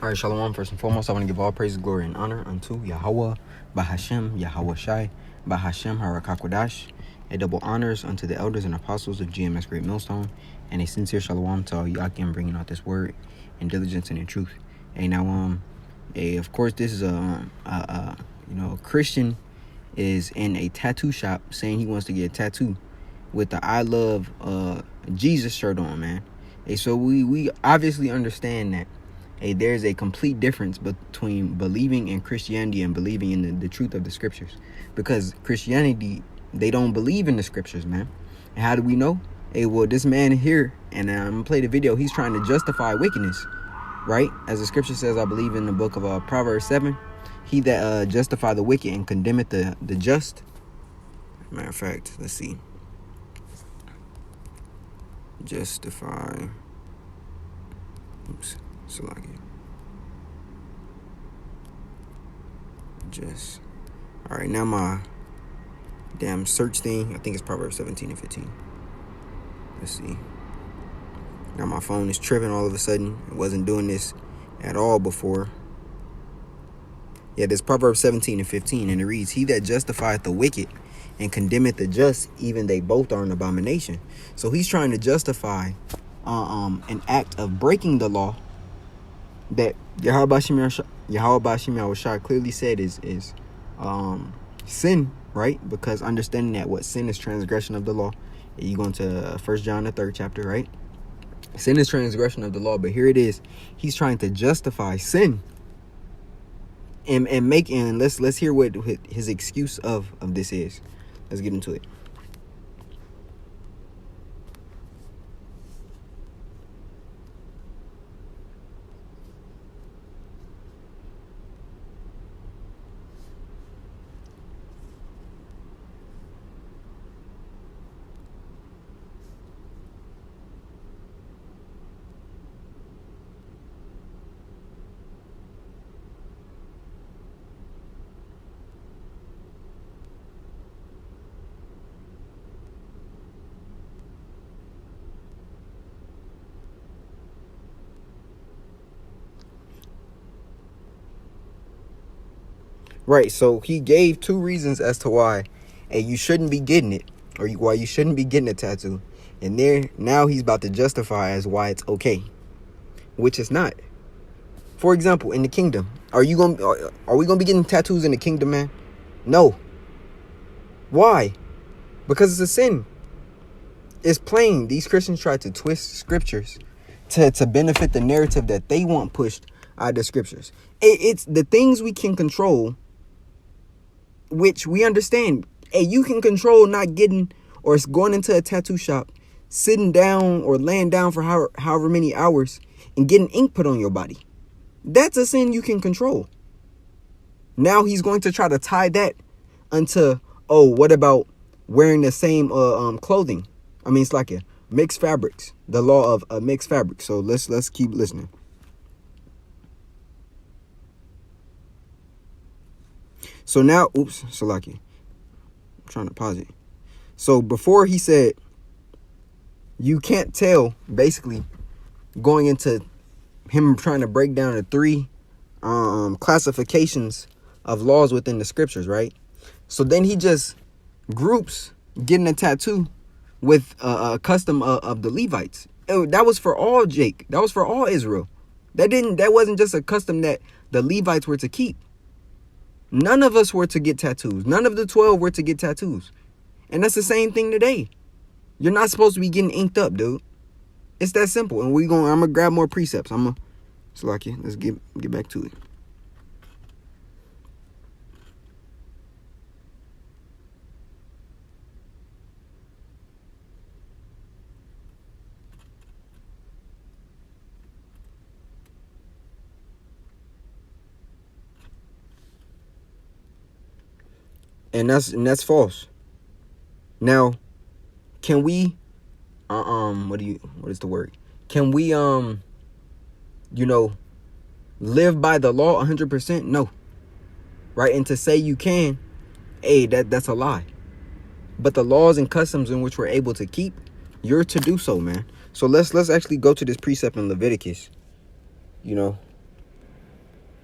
All right, Shalom. First and foremost, I want to give all praise, glory, and honor unto Yahweh, Bahashem, Yahweh Shai, Bahashem, Harakakwadash. A double honors unto the elders and apostles of GMS Great Millstone, and a sincere Shalom to all Yakim bringing out this word in diligence and in truth. Of course, this is a Christian is in a tattoo shop saying he wants to get a tattoo with the I love Jesus shirt on, man. So we obviously understand that there's a complete difference between believing in Christianity and believing in the truth of the scriptures, because Christianity, they don't believe in the scriptures, man. And how do we know? Well, this man here, and I'm gonna play the video, he's trying to justify wickedness, right? As the scripture says, I believe in the book of Proverbs 7, he that justify the wicked and condemneth the just. Matter of fact, let's see. Justify. Oops. Salaki. All right, now my damn search thing, I think it's Proverbs 17 and 15. Let's see. Now my phone is tripping all of a sudden. It wasn't doing this at all before. Yeah, there's Proverbs 17 and 15, and it reads, he that justifieth the wicked and condemneth the just, even they both are an abomination. So he's trying to justify an act of breaking the law that Yahweh Shai clearly said is sin, right? Because understanding that what sin is transgression of the law. You go into 1 John the 3rd chapter, right? Sin is transgression of the law, but here it is. He's trying to justify sin and let's hear what his excuse of this is. Let's get into it. Right, so he gave two reasons as to why you shouldn't be getting it, or why you shouldn't be getting a tattoo. And now he's about to justify as why it's okay, which it's not. For example, in the kingdom, are we gonna be getting tattoos in the kingdom, man? No. Why? Because it's a sin. It's plain. These Christians try to twist scriptures to benefit the narrative that they want pushed out of the scriptures. It's the things we can control, which we understand. You can control not getting or going into a tattoo shop, sitting down or laying down for however many hours and getting ink put on your body. That's a sin you can control. Now he's going to try to tie that unto, what about wearing the same clothing? I mean, it's like a mixed fabrics, the law of mixed fabrics. So let's keep listening. So now, Salaki. I'm trying to pause it. So before he said, you can't tell, basically going into him trying to break down the three classifications of laws within the scriptures, right? So then he just groups getting a tattoo with a custom of the Levites. That was for all Jake. That was for all Israel. That wasn't just a custom that the Levites were to keep. None of us were to get tattoos. None of the 12 were to get tattoos. And that's the same thing today. You're not supposed to be getting inked up, dude. It's that simple. And I'm gonna grab more precepts. Let's get back to it. And that's false. Now, can we what is the word? Can we live by the law 100%? No. Right? And to say you can, that's a lie. But the laws and customs in which we're able to keep, you're to do so, man. So let's actually go to this precept in Leviticus.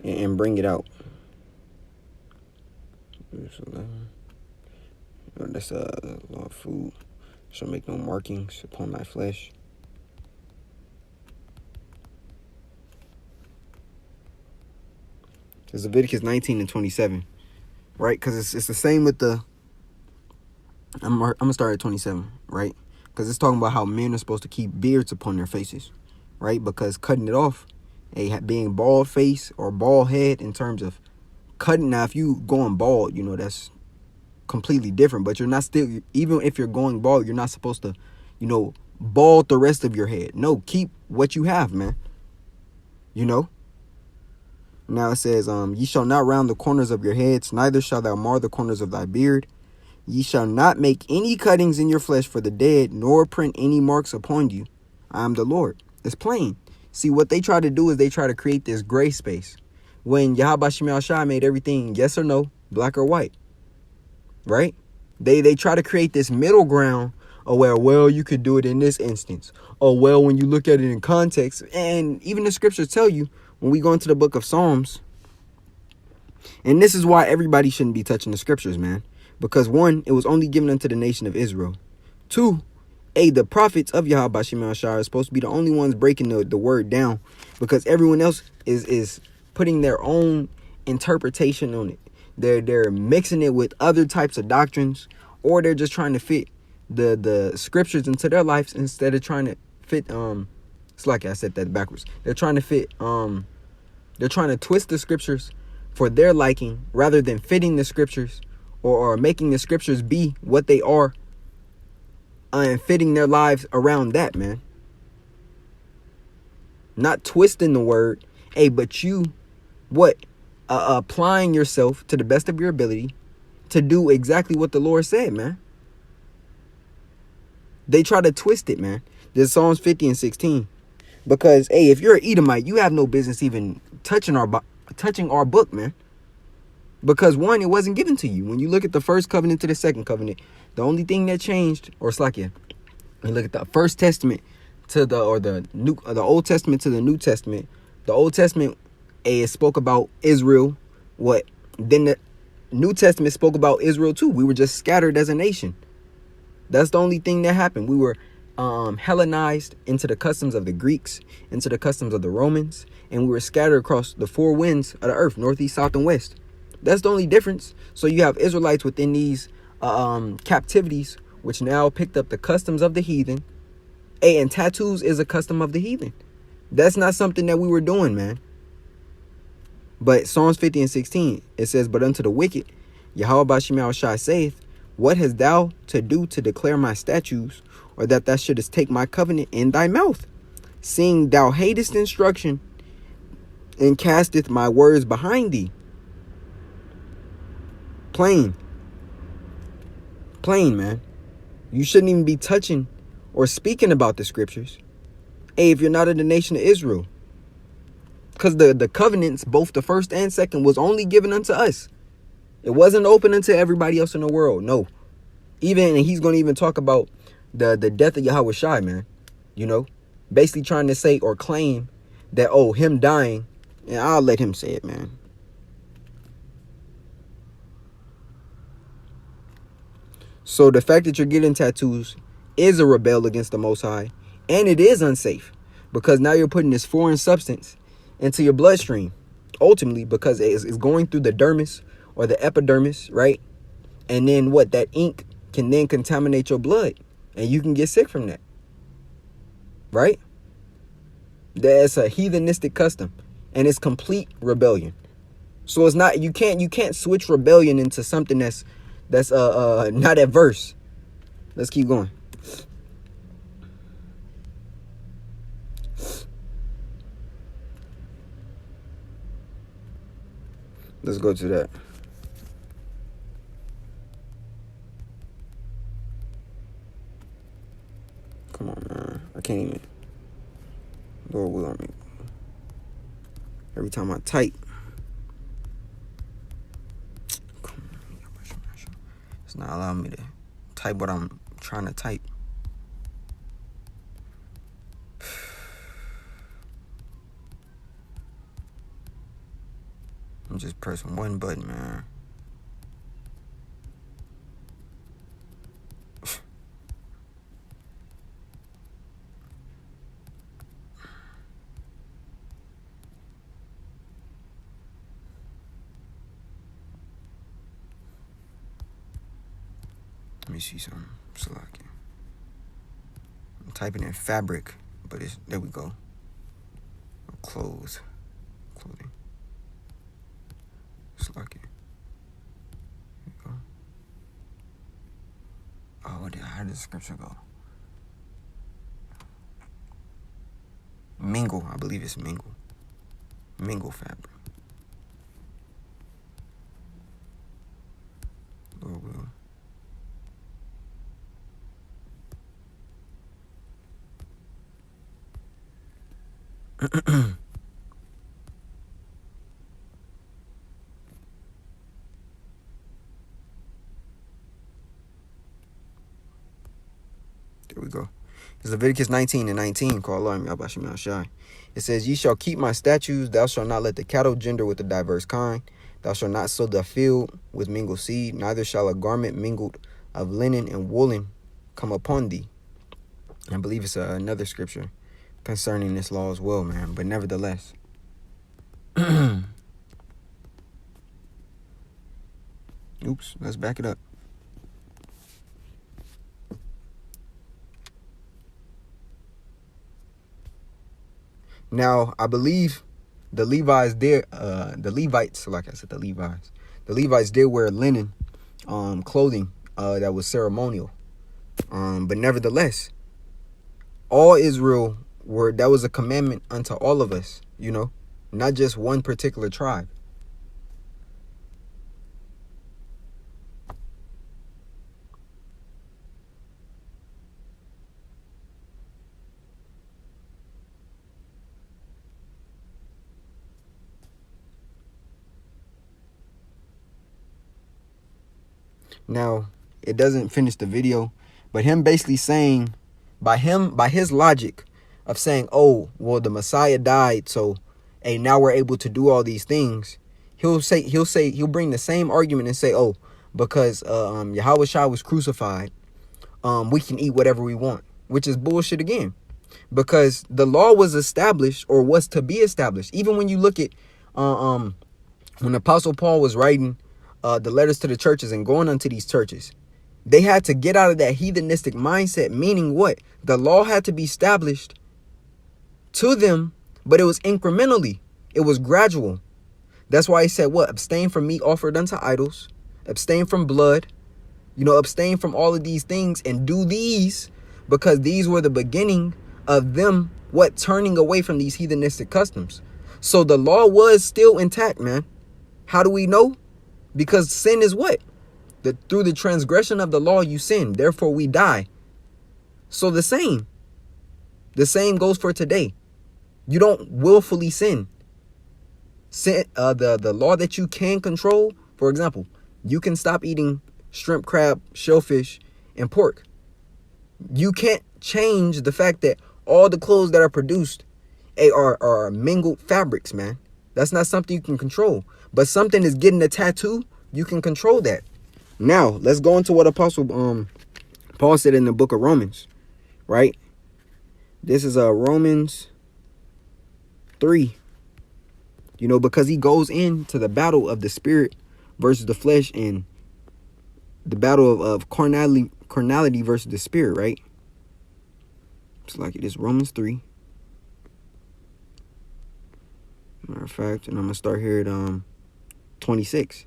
and bring it out. Verse 11. That's law of food. Shall make no markings upon thy flesh. It's Leviticus 19 and 27, right? Because it's the same with the. I'm gonna start at 27, right? Because it's talking about how men are supposed to keep beards upon their faces, right? Because cutting it off, being bald face or bald head in terms of cutting. Now, if you going bald, that's completely different. But you're not still, even if you're going bald, you're not supposed to, bald the rest of your head. No, keep what you have, man. Now it says, ye shall not round the corners of your heads, neither shalt thou mar the corners of thy beard. Ye shall not make any cuttings in your flesh for the dead, nor print any marks upon you. I am the Lord. It's plain. See, what they try to do is they try to create this gray space. When Yahweh Shem Shai made everything yes or no, black or white. Right? They try to create this middle ground of where, well, you could do it in this instance. Or, well, when you look at it in context. And even the scriptures tell you, when we go into the book of Psalms, and this is why everybody shouldn't be touching the scriptures, man. Because 1, it was only given unto the nation of Israel. 2, the prophets of Yahweh Shem Shai are supposed to be the only ones breaking the word down, because everyone else is putting their own interpretation on it. They're mixing it with other types of doctrines, or they're just trying to fit the scriptures into their lives instead of trying to fit it's like I said that backwards. They're trying to fit they're trying to twist the scriptures for their liking rather than fitting the scriptures or making the scriptures be what they are and fitting their lives around that, man. Not twisting the word, but you applying yourself to the best of your ability to do exactly what the Lord said, man. They try to twist it, man. There's Psalms 50 and 16. Because, if you're an Edomite, you have no business even touching our book, man. Because 1, it wasn't given to you. When you look at the first covenant to the second covenant, the only thing that changed, or it's like, you look at the first testament to the Old Testament to the New Testament. The Old Testament, it spoke about Israel. Then the New Testament spoke about Israel too. We were just scattered as a nation. That's the only thing that happened. We were Hellenized into the customs of the Greeks, into the customs of the Romans, and we were scattered across the 4 winds of the earth, north, east, south, and west. That's the only difference. So you have Israelites within these captivities, which now picked up the customs of the heathen. And tattoos is a custom of the heathen. That's not something that we were doing, man. But Psalms 50 and 16, it says, but unto the wicked, Yahweh Shem Shai saith, what hast thou to do to declare my statutes, or that thou shouldest take my covenant in thy mouth, seeing thou hatest instruction, and casteth my words behind thee? Plain, man. You shouldn't even be touching or speaking about the scriptures, if you're not in the nation of Israel. Because the covenants, both the first and second, was only given unto us. It wasn't open unto everybody else in the world. No. And he's going to even talk about the death of Yahweh Shai, man. Basically trying to say or claim that, him dying, and I'll let him say it, man. So the fact that you're getting tattoos is a rebel against the Most High, and it is unsafe, because now you're putting this foreign substance into your bloodstream, ultimately, because it's going through the dermis or the epidermis, right? And then that ink can then contaminate your blood, and you can get sick from that, right? That's a heathenistic custom, and it's complete rebellion. So it's not, you can't switch rebellion into something that's not adverse. Let's keep going. Let's go to that. Come on, man. I can't even. Lord will on me. Every time I type. It's not allowing me to type what I'm trying to type. I'm just pressing one button, man. Let me see something. Slacking. I'm typing in fabric, but it's there we go. Clothes. Clothing. Slacking. There we go. Oh, how did the scripture go? Mingle, I believe it's mingle. Mingle fabric. Lord will. There we go. It's Leviticus 19:19. Call Allah Yahbashim Shai. It says, "Ye shall keep my statutes. Thou shalt not let the cattle gender with a diverse kind. Thou shalt not sow the field with mingled seed. Neither shall a garment mingled of linen and woolen come upon thee." I believe it's another scripture concerning this law as well, man. But nevertheless. Oops, let's back it up. Now, I believe the Levites did, the Levites did wear linen clothing that was ceremonial. But nevertheless, all Israel that was a commandment unto all of us, you know, not just one particular tribe. Now, it doesn't finish the video, but him basically saying, by his logic of saying, oh, well, the Messiah died, so, hey, now we're able to do all these things. He'll bring the same argument and say, oh, because Yahweh Shai was crucified, we can eat whatever we want, which is bullshit again, because the law was established, or was to be established. Even when you look at when Apostle Paul was writing the letters to the churches and going unto these churches, they had to get out of that heathenistic mindset, meaning what? The law had to be established to them, but it was incrementally. It was gradual. That's why he said what? Abstain from meat offered unto idols, abstain from blood, abstain from all of these things and do these, because these were the beginning of them, turning away from these heathenistic customs. So the law was still intact, man. How do we know? Because sin is what? Through the transgression of the law you sin, therefore we die. So the same goes for today. You don't willfully sin. The law that you can control, for example, you can stop eating shrimp, crab, shellfish, and pork. You can't change the fact that all the clothes that are produced are mingled fabrics, man. That's not something you can control. But something is getting a tattoo, you can control that. Now, let's go into what Apostle Paul said in the book of Romans, right? This is Romans 3. Because he goes into the battle of the spirit versus the flesh, and the battle of carnality versus the spirit, right? It's like it is Romans 3. Matter of fact, and I'm going to start here at 26.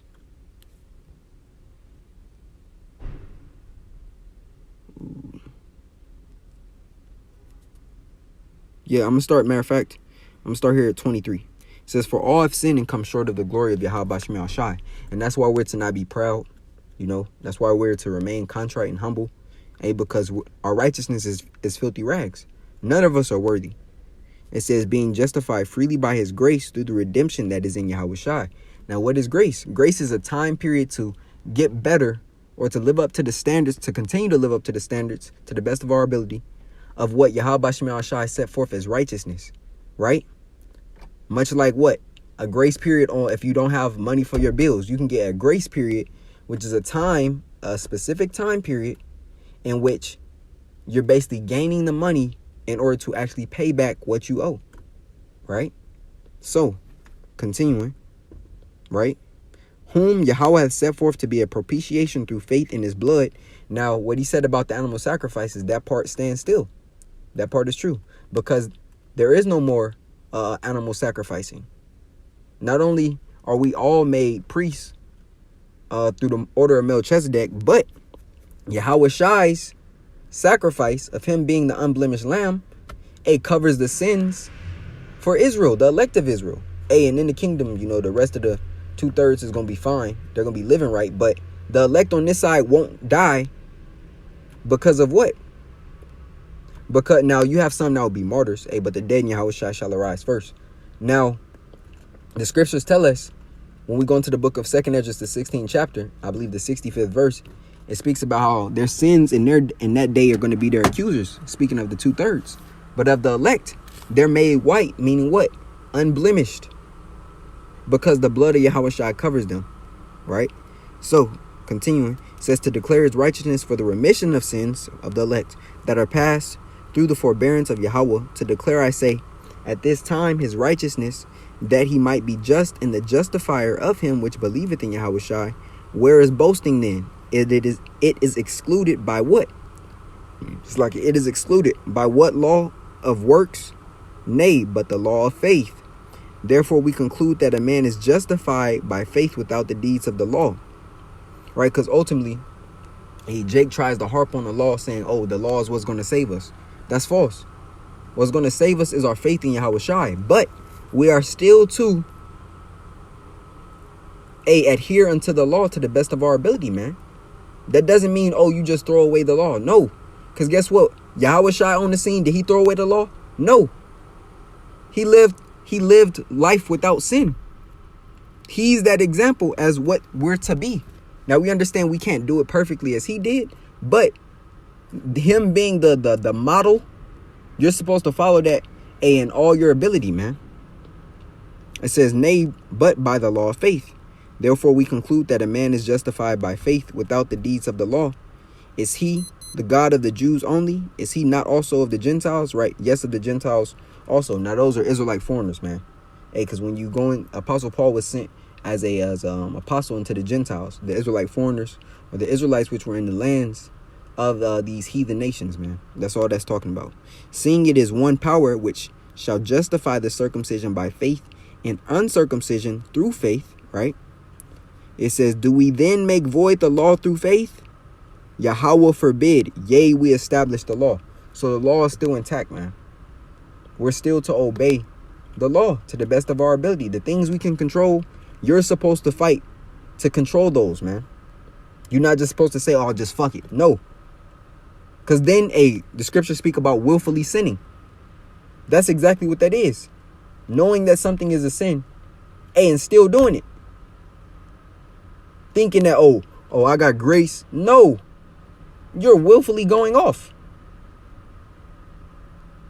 Yeah, I'm going to start, matter of fact, I'm going to start here at 23. It says, "For all have sinned and come short of the glory of Yahweh Shai Shai." And that's why we're to not be proud. That's why we're to remain contrite and humble. Because our righteousness is filthy rags. None of us are worthy. It says, being justified freely by his grace through the redemption that is in Yahweh Shai. Now, what is grace? Grace is a time period to get better, or to live up to the standards, to continue to live up to the standards to the best of our ability of what Yahweh Shai set forth as righteousness, right? Much like what? a grace period on if you don't have money for your bills. You can get a grace period, which is a specific time period in which you're basically gaining the money in order to actually pay back what you owe, right? So, continuing, right? Whom Yahweh has set forth to be a propitiation through faith in his blood. Now, what he said about the animal sacrifices, that part stands still. That part is true, because there is no more animal sacrificing. Not only are we all made priests through the order of Melchizedek, but Yahweh Shai's sacrifice of him being the unblemished lamb, it covers the sins for Israel, the elect of Israel. And in the kingdom, the rest of the 2/3 is going to be fine. They're going to be living right. But the elect on this side won't die because of what? Because now you have some that will be martyrs. But the dead in Yahweh Shai shall arise first. Now, the scriptures tell us, when we go into the book of 2nd Esdras, the 16th chapter, I believe the 65th verse, it speaks about how their sins in that day are going to be their accusers. Speaking of the 2/3. But of the elect, they're made white, meaning what? Unblemished. Because the blood of Yahweh Shai covers them, right? So, continuing, it says to declare his righteousness for the remission of sins of the elect that are passed through the forbearance of Yahweh, to declare, I say, at this time his righteousness, that he might be just and the justifier of him which believeth in Yahweh Shai. Where is boasting then? It is excluded by what? It's like it is excluded by what law of works? Nay, but the law of faith. Therefore, we conclude that a man is justified by faith without the deeds of the law. Right? Because ultimately, Jake tries to harp on the law saying, oh, the law is what's going to save us. That's false. What's going to save us is our faith in Yahweh Shai. But we are still to adhere unto the law to the best of our ability, man. That doesn't mean, oh, you just throw away the law. No. Because guess what? Yahweh Shai on the scene, did he throw away the law? No. He lived life without sin. He's that example as what we're to be. Now, we understand we can't do it perfectly as he did, but him being the model, you're supposed to follow that in all your ability, man. It says, nay, but by the law of faith. Therefore, we conclude that a man is justified by faith without the deeds of the law. Is he the God of the Jews only? Is he not also of the Gentiles? Right. Yes, of the Gentiles also. Now, those are Israelite foreigners, man. Because when you go in, Apostle Paul was sent as apostle into the Gentiles, the Israelite foreigners, or the Israelites which were in the lands of these heathen nations, man. That's all that's talking about. Seeing it is one power which shall justify the circumcision by faith and uncircumcision through faith, right? It says, do we then make void the law through faith? Yahweh forbid. Yea, we establish the law. So the law is still intact, man. We're still to obey the law to the best of our ability. The things we can control, you're supposed to fight to control those, man. You're not just supposed to say, oh, just fuck it. No. Because then the scriptures speak about willfully sinning. That's exactly what that is. Knowing that something is a sin, and still doing it. Thinking that, oh, I got grace. No. You're willfully going off.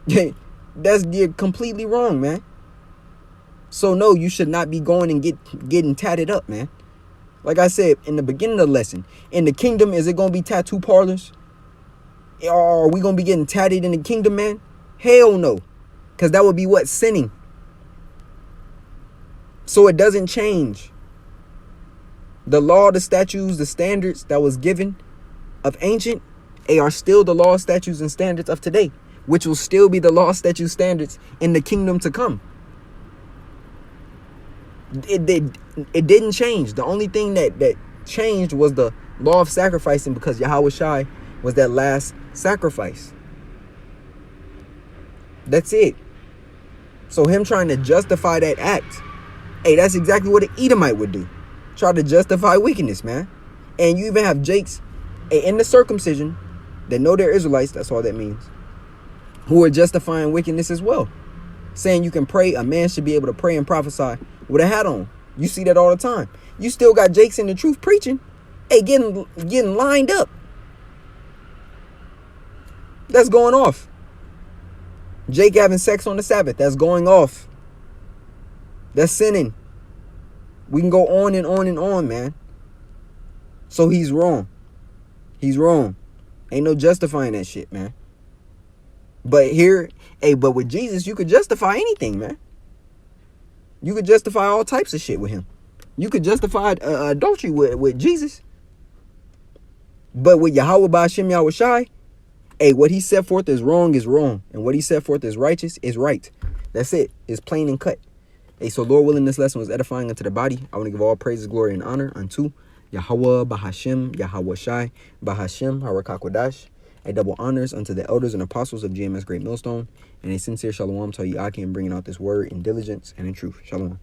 You're completely wrong, man. So no, you should not be going and getting tatted up, man. Like I said in the beginning of the lesson, in the kingdom, is it going to be tattoo parlors? Or are we going to be getting tatted in the kingdom, man? Hell no. Because that would be what? Sinning. So it doesn't change. The law, the statutes, the standards that was given of ancient, they are still the law, statutes, and standards of today, which will still be the law, statutes, standards in the kingdom to come. It didn't change. The only thing that changed was the law of sacrificing, because Yahweh Shai was that last sacrifice. That's it. So him trying to justify that act, that's exactly what an Edomite would do. Try to justify wickedness, man. And you even have Jakes in the circumcision that know they're Israelites, that's all that means, who are justifying wickedness as well. Saying you can pray, a man should be able to pray and prophesy with a hat on. You see that all the time. You still got Jakes in the truth preaching, getting lined up. That's going off. Jake having sex on the Sabbath, that's going off. That's sinning. We can go on and on and on, man. So he's wrong. He's wrong. Ain't no justifying that shit, man. But but with Jesus, you could justify anything, man. You could justify all types of shit with him. You could justify adultery with Jesus. But with Yahweh Ba'Shem Yahushai, what he set forth as wrong is wrong. And what he set forth as righteous is right. That's it. It's plain and cut. So Lord willing, this lesson was edifying unto the body. I want to give all praises, glory, and honor unto Yahweh Ba'Shem Yahushai Ba'Shem Harakakwadash. Double honors unto the elders and apostles of GMS Great Millstone. And a sincere shalom to you, Akim, bringing out this word in diligence and in truth. Shalom.